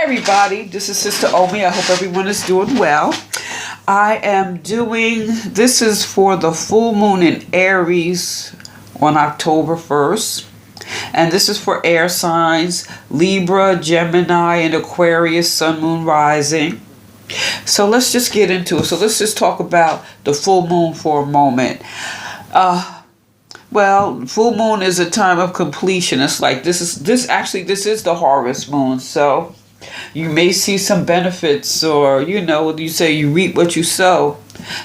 Everybody, this is Sister Omi. I hope everyone is doing well. This is for the full moon in Aries on October 1st. And this is for air signs, Libra, Gemini, and Aquarius, Sun, Moon, Rising. So let's just get into it. So let's just talk about the full moon for a moment. Well, full moon is a time of completion. It's like this is the harvest moon. So you may see some benefits, or you say you reap what you sow.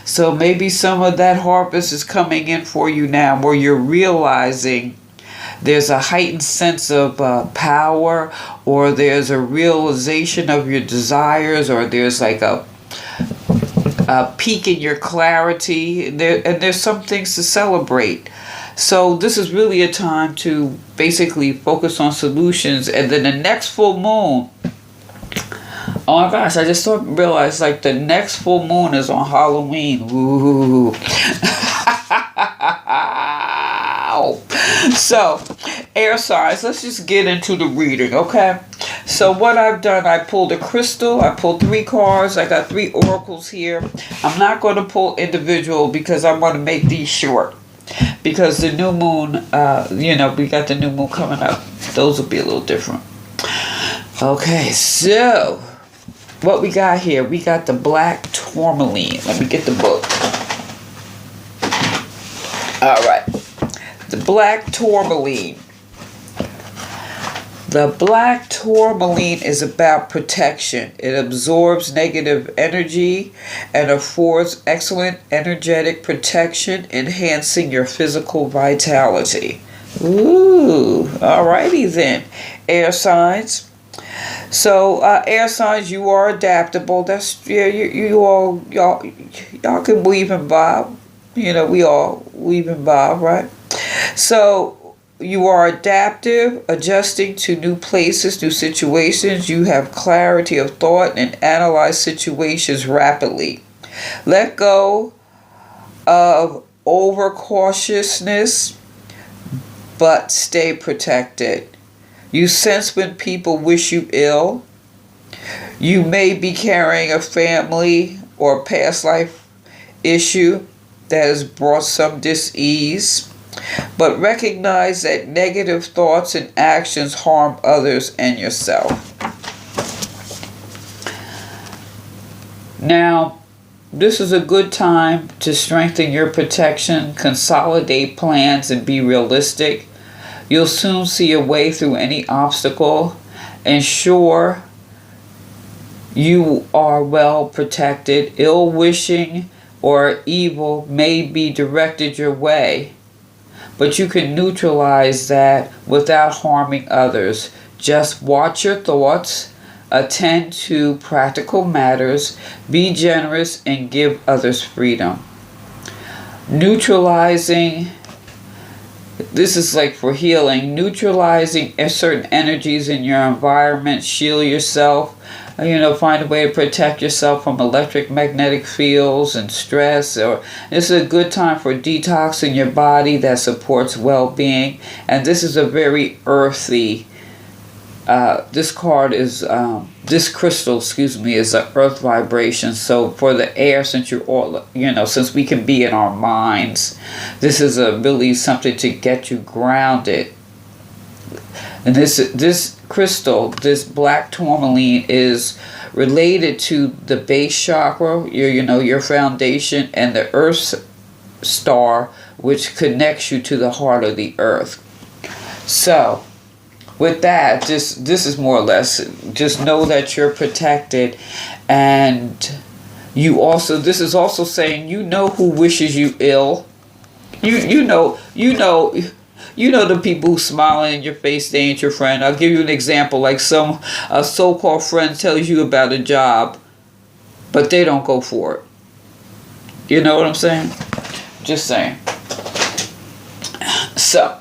So maybe some of that harvest is coming in for you now, where you're realizing there's a heightened sense of power, or there's a realization of your desires, or there's like a peak in your clarity, and there's some things to celebrate. So this is really a time to basically focus on solutions. And then the next full moon, oh my gosh, I just realized like the next full moon is on Halloween. Ooh. So, air signs, let's just get into the reading, okay? So what I've done, I pulled a crystal, I pulled 3 cards, I got 3 oracles here. I'm not going to pull individual because I want to make these short. Because the new moon, we got the new moon coming up. Those will be a little different. Okay, so what we got here, we got the black tourmaline. Let me get the book. All right. The black tourmaline. The black tourmaline is about protection. It absorbs negative energy and affords excellent energetic protection, enhancing your physical vitality. Ooh, alrighty then. Air signs. So, air signs, you are adaptable. That's, y'all can weave and bob. We all weave and bob, right? So, you are adaptive, adjusting to new places, new situations. You have clarity of thought and analyze situations rapidly. Let go of overcautiousness, but stay protected. You sense when people wish you ill. You may be carrying a family or past life issue that has brought some dis-ease. But recognize that negative thoughts and actions harm others and yourself. Now, this is a good time to strengthen your protection, consolidate plans, and be realistic. You'll soon see a way through any obstacle. Ensure you are well protected. Ill wishing or evil may be directed your way, but you can neutralize that without harming others. Just watch your thoughts, attend to practical matters, be generous, and give others freedom. Neutralizing, this is like for healing, neutralizing certain energies in your environment, shield yourself. Find a way to protect yourself from electromagnetic fields and stress. Or this is a good time for detoxing your body that supports well-being. And this is a very earthy. This crystal, is an earth vibration. So for the air, since you're all, since we can be in our minds, this is really something to get you grounded. And this crystal, this black tourmaline, is related to the base chakra, your foundation, and the earth star, which connects you to the heart of the earth. So, with that, this is more or less, just know that you're protected, and this is also saying, who wishes you ill. You know the people who smiling in your face, they ain't your friend. I'll give you an example. Like a so-called friend tells you about a job, but they don't go for it. You know what I'm saying? Just saying. So,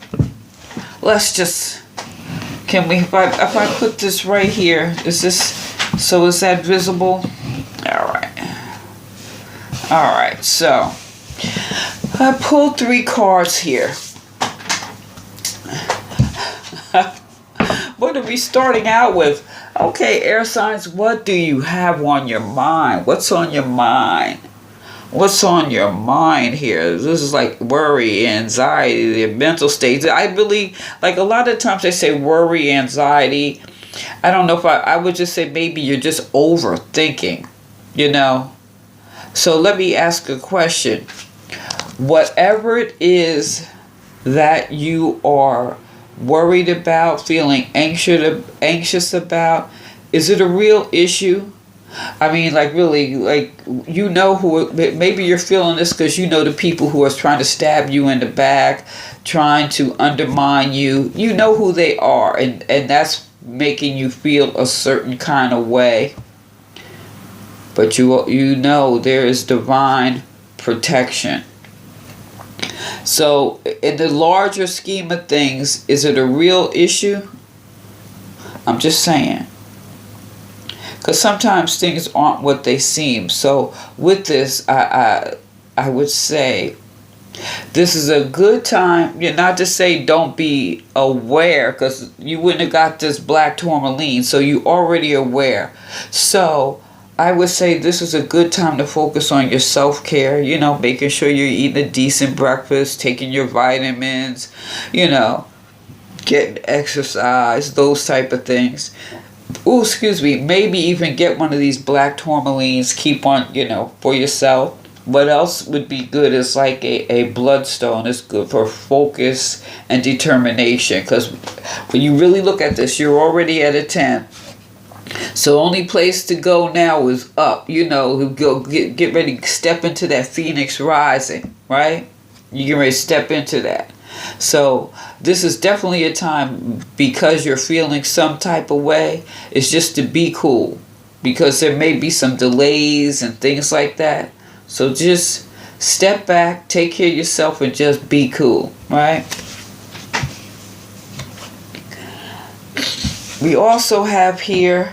let's just, if I put this right here, is that visible? Alright, so, I pulled 3 cards here. What are we starting out with? Okay, air signs, what do you have on your mind? What's on your mind? What's on your mind here? This is like worry, anxiety, the mental states. I believe, like a lot of times they say worry, anxiety. I don't know if I would just say maybe you're just overthinking, you know? So let me ask a question. Whatever it is that you are worried about, feeling anxious about, is it a real issue? I mean, like really, like you know who. Maybe you're feeling this because you know the people who are trying to stab you in the back, trying to undermine you. You know who they are, and that's making you feel a certain kind of way. But you know there is divine protection. So, in the larger scheme of things, is it a real issue? I'm just saying. Because sometimes things aren't what they seem. So, with this, I would say this is a good time. Not to say don't be aware, because you wouldn't have got this black tourmaline, so you already aware. So, I would say this is a good time to focus on your self-care, making sure you're eating a decent breakfast, taking your vitamins, getting exercise, those type of things. Oh, excuse me, maybe even get one of these black tourmalines, keep on, for yourself. What else would be good is like a bloodstone. It's good for focus and determination, because when you really look at this, you're already at a 10. So only place to go now is up, go get ready to step into that Phoenix rising, right? You get ready to step into that. So this is definitely a time, because you're feeling some type of way, it's just to be cool, because there may be some delays and things like that. So just step back, take care of yourself, and just be cool, right? We also have here,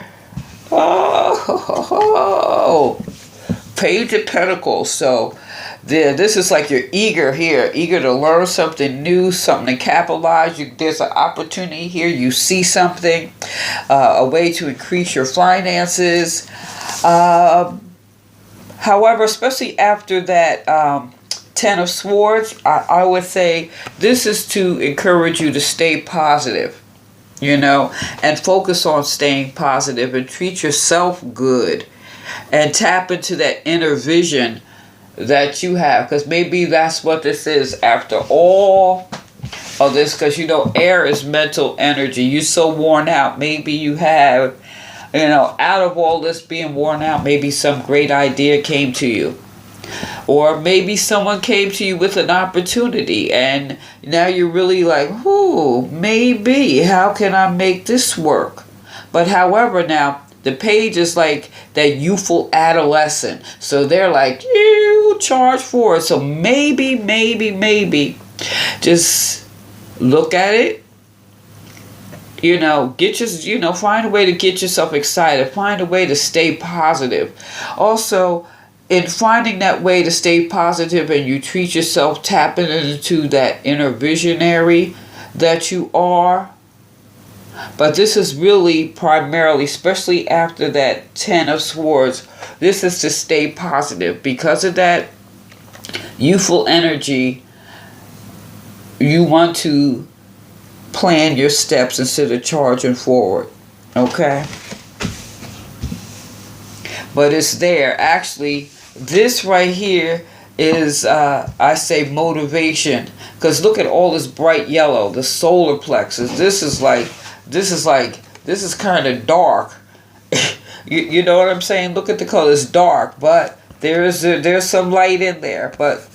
Page of Pentacles. So this is like you're eager to learn something new, something to capitalize. There's an opportunity here. You see something, a way to increase your finances. However, especially after that 10 of Swords, I would say this is to encourage you to stay positive. And focus on staying positive and treat yourself good and tap into that inner vision that you have, because maybe that's what this is after all of this, because air is mental energy. You're so worn out. Maybe you have, out of all this being worn out, maybe some great idea came to you. Or maybe someone came to you with an opportunity and now you're really like, maybe, how can I make this work? But however, now, the page is like that youthful adolescent. So they're like, you charge for it. So maybe, just look at it. Find a way to get yourself excited. Find a way to stay positive. Also, in finding that way to stay positive and you treat yourself, tapping into that inner visionary that you are. But this is really primarily, especially after that 10 of Swords, this is to stay positive. Because of that youthful energy, you want to plan your steps instead of charging forward. Okay? But it's there. Actually, this right here is, I say, motivation. Because look at all this bright yellow, the solar plexus. This is kind of dark. you know what I'm saying? Look at the color. It's dark, but there's some light in there. But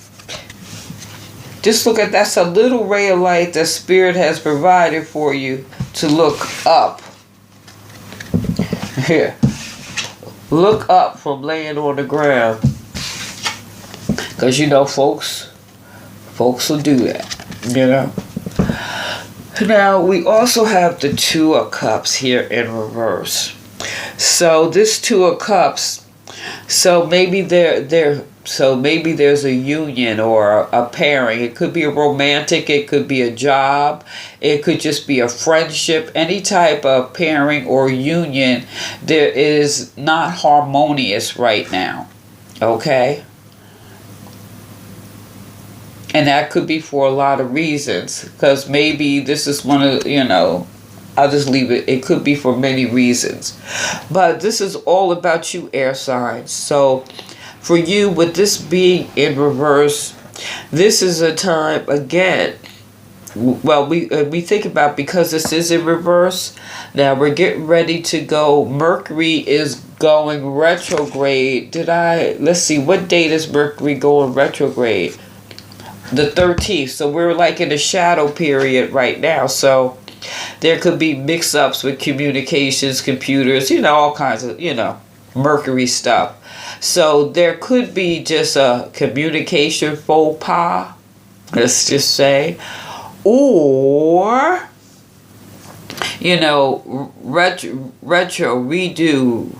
just look at, that's a little ray of light that Spirit has provided for you to look up. Here. Look up from laying on the ground. Because folks will do that, Now, we also have the Two of Cups here in reverse. So this Two of Cups, so maybe they're So maybe there's a union or a pairing. It could be a romantic, it could be a job, it could just be a friendship. Any type of pairing or union there is not harmonious right now. Okay? And that could be for a lot of reasons. Because maybe this is one of, I'll just leave it. It could be for many reasons. But this is all about you, air signs. So for you, with this being in reverse, this is a time, again, well, we think about, because this is in reverse, now we're getting ready to go. Mercury is going retrograde. Let's see, what date is Mercury going retrograde? The 13th. So we're like in a shadow period right now. So there could be mix-ups with communications, computers, all kinds of, Mercury stuff. So there could be just a communication faux pas, let's just say, or, retro, redo.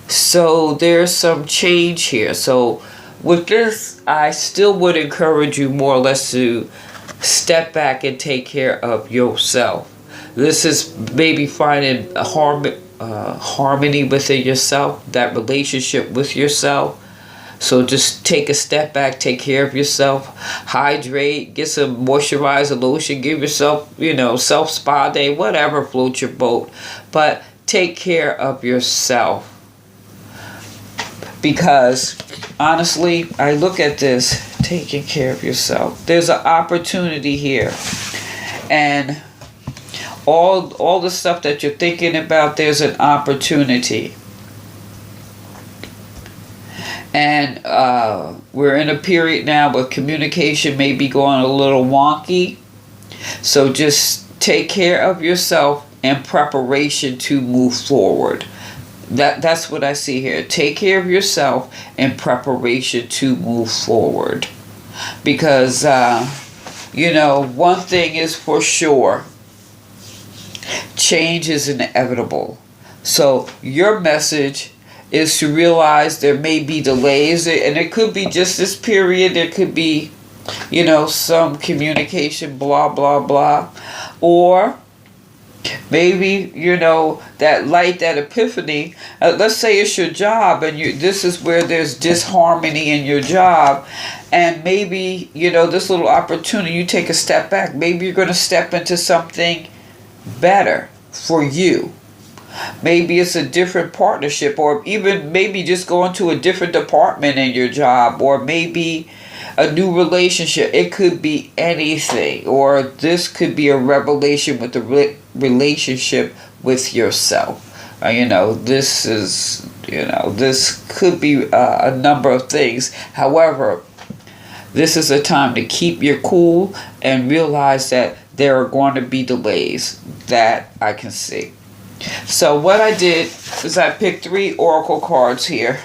So there's some change here. So with this, I still would encourage you more or less to step back and take care of yourself. This is maybe finding a harmony within yourself, that relationship with yourself. So just take a step back, take care of yourself, hydrate, get some moisturizer, lotion, give yourself, self spa day, whatever floats your boat. But take care of yourself. Because honestly, I look at this, taking care of yourself. There's an opportunity here. And all the stuff that you're thinking about, there's an opportunity. And we're in a period now where communication may be going a little wonky. So just take care of yourself in preparation to move forward. That's what I see here. Take care of yourself in preparation to move forward. Because, one thing is for sure. Change is inevitable. So your message is to realize there may be delays, and it could be just this period. There could be, some communication, blah, blah, blah. Or maybe, that light, that epiphany. Let's say it's your job, and this is where there's disharmony in your job. And maybe, this little opportunity, you take a step back. Maybe you're going to step into something better for you. Maybe it's a different partnership, or even maybe just going to a different department in your job, or maybe a new relationship. It could be anything, or this could be a revelation with the relationship with yourself. This is, this could be a number of things. However, this is a time to keep your cool and realize that there are going to be delays that I can see. So what I did is I picked 3 oracle cards here.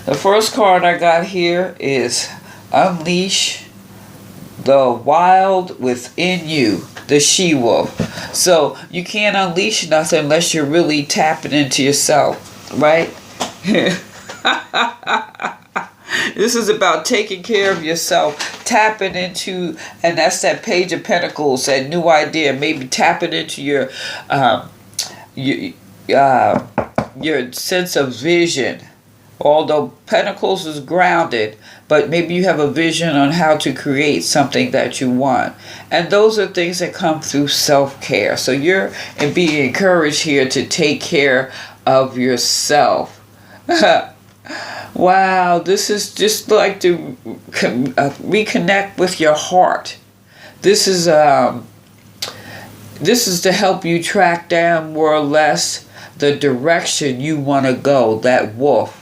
The first card I got here is Unleash the Wild Within You, the she-wolf. So you can't unleash nothing unless you're really tapping into yourself, right? This is about taking care of yourself, tapping into, and that's that Page of Pentacles, that new idea, maybe tapping into your sense of vision. Although Pentacles is grounded, but maybe you have a vision on how to create something that you want. And those are things that come through self-care. So you're being encouraged here to take care of yourself. Wow, this is just like to reconnect with your heart. This is to help you track down more or less the direction you want to go, that wolf.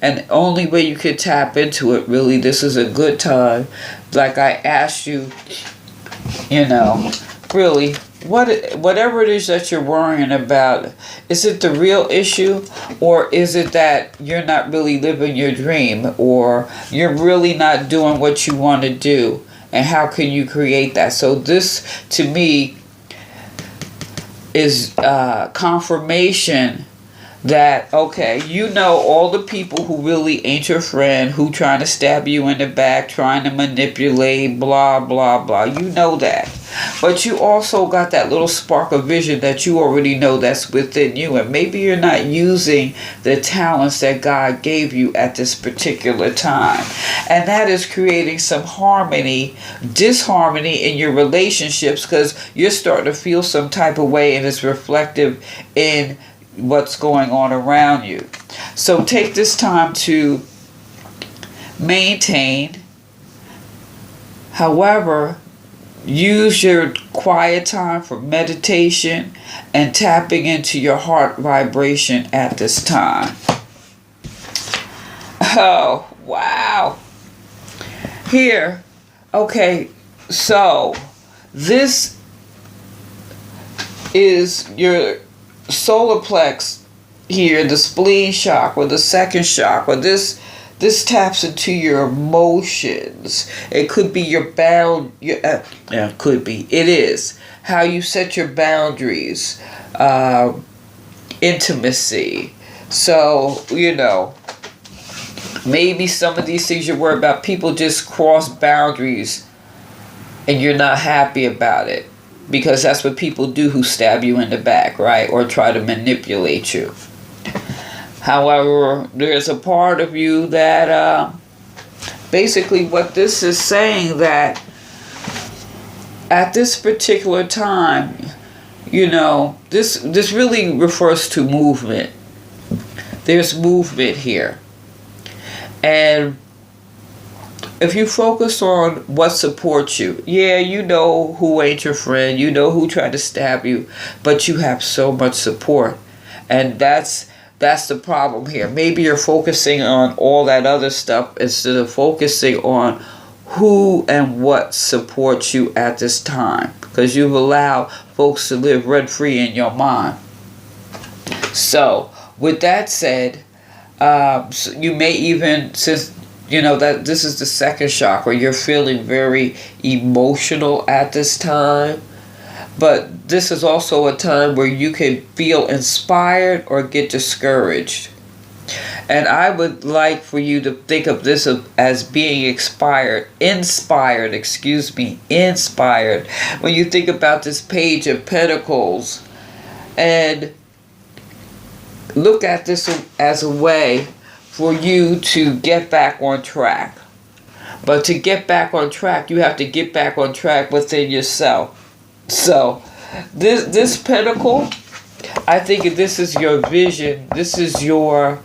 And the only way you can tap into it, really, this is a good time. Like I asked you, really, whatever it is that you're worrying about, is it the real issue, or is it that you're not really living your dream, or you're really not doing what you want to do, and how can you create that? So this, to me, is confirmation that, okay, you know all the people who really ain't your friend, who trying to stab you in the back, trying to manipulate, blah, blah, blah. You know that. But you also got that little spark of vision that you already know that's within you. And maybe you're not using the talents that God gave you at this particular time. And that is creating some disharmony in your relationships, because you're starting to feel some type of way, and it's reflective in what's going on around you. So take this time to maintain. However, use your quiet time for meditation and tapping into your heart vibration at this time. Oh, wow. Here, okay, so this is your solar plex here, the spleen chakra, the second chakra. This taps into your emotions. It could be your it is how you set your boundaries, intimacy. So, maybe some of these things you're worried about, people just cross boundaries and you're not happy about it. Because that's what people do who stab you in the back, right? Or try to manipulate you. However, there's a part of you that basically what this is saying, that at this particular time, this really refers to movement. There's movement here. And if you focus on what supports you, you know who ain't your friend, you know who tried to stab you, but you have so much support. And that's the problem here. Maybe you're focusing on all that other stuff instead of focusing on who and what supports you at this time, because you've allowed folks to live rent-free in your mind. So, with that said, you may even, since that this is the second chakra, you're feeling very emotional at this time. But this is also a time where you can feel inspired or get discouraged. And I would like for you to think of this as being inspired. When you think about this Page of Pentacles, and look at this as a way for you to get back on track. But to get back on track, you have to get back on track within yourself. So, this pentacle, I think this is your vision. This is your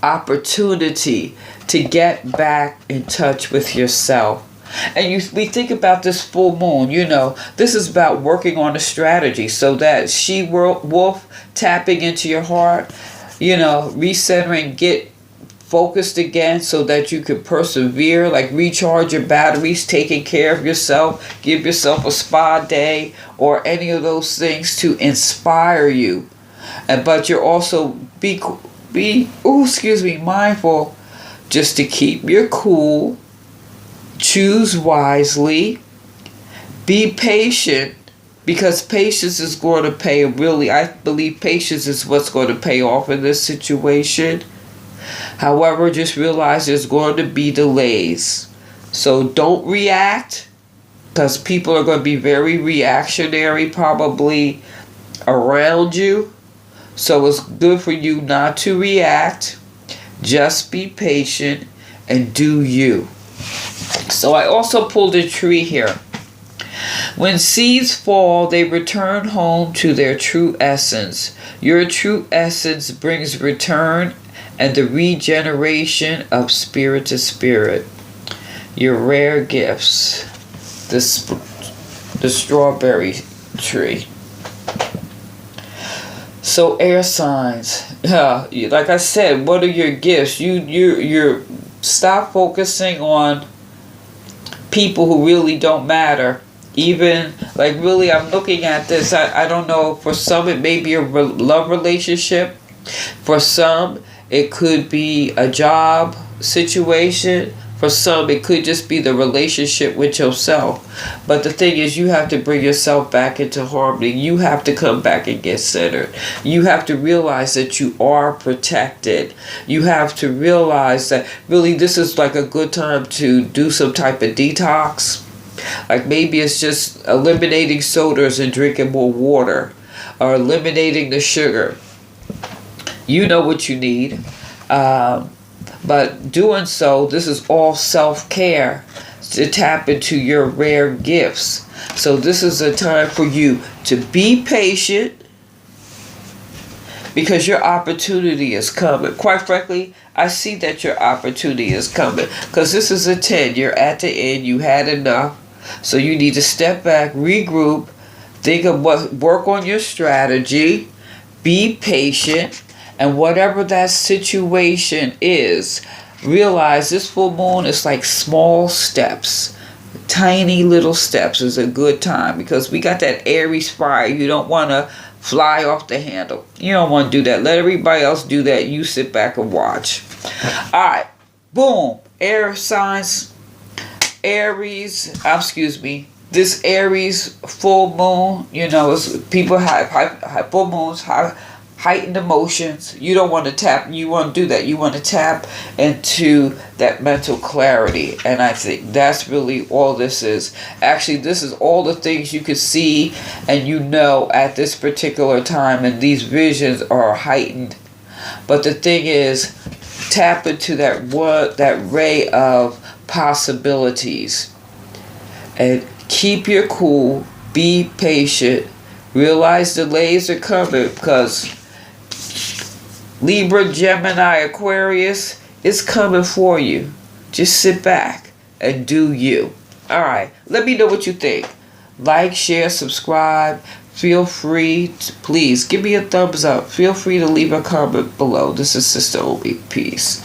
opportunity to get back in touch with yourself. And we think about this full moon, this is about working on a strategy so that she-wolf, tapping into your heart, recentering, get focused again so that you can persevere, like recharge your batteries, taking care of yourself, give yourself a spa day or any of those things to inspire you. But you're also mindful just to keep your cool, choose wisely, be patient, because patience is going to pay I believe patience is what's going to pay off in this situation. However, just realize there's going to be delays. So don't react, because people are going to be very reactionary probably around you. So it's good for you not to react. Just be patient and do you. So I also pulled a tree here. When seeds fall, they return home to their true essence. Your true essence brings return and the regeneration of spirit to spirit. Your rare gifts. The strawberry tree. So air signs. Like I said, what are your gifts? You stop focusing on people who really don't matter. Even, really, I'm looking at this. I don't know. For some, it may be a love relationship. For some, it could be a job situation. For some, it could just be the relationship with yourself. But the thing is, you have to bring yourself back into harmony. You have to come back and get centered. You have to realize that you are protected. You have to realize that really this is like a good time to do some type of detox. Like maybe it's just eliminating sodas and drinking more water, or eliminating the sugar. You know what you need. But doing so, this is all self-care to tap into your rare gifts. So this is a time for you to be patient, because your opportunity is coming. Quite frankly, I see that your opportunity is coming, because this is a 10. You're at the end. You had enough. So you need to step back, regroup, think of what, work on your strategy, be patient. And whatever that situation is, realize this full moon is like small steps. Tiny little steps is a good time, because we got that Aries fire. You don't want to fly off the handle. You don't want to do that. Let everybody else do that. You sit back and watch. Alright. Boom. Air signs. This Aries full moon, people have full moons, heightened emotions. You don't want to tap. You want to do that. You want to tap into that mental clarity. And I think that's really all this is. Actually, this is all the things you could see and at this particular time. And these visions are heightened. But the thing is, tap into that ray of possibilities. And keep your cool. Be patient. Realize delays are coming, because Libra, Gemini, Aquarius, it's coming for you. Just sit back and do you. Alright, let me know what you think. Like, share, subscribe. Feel free to, please, give me a thumbs up. Feel free to leave a comment below. This is Sister Obi. Peace.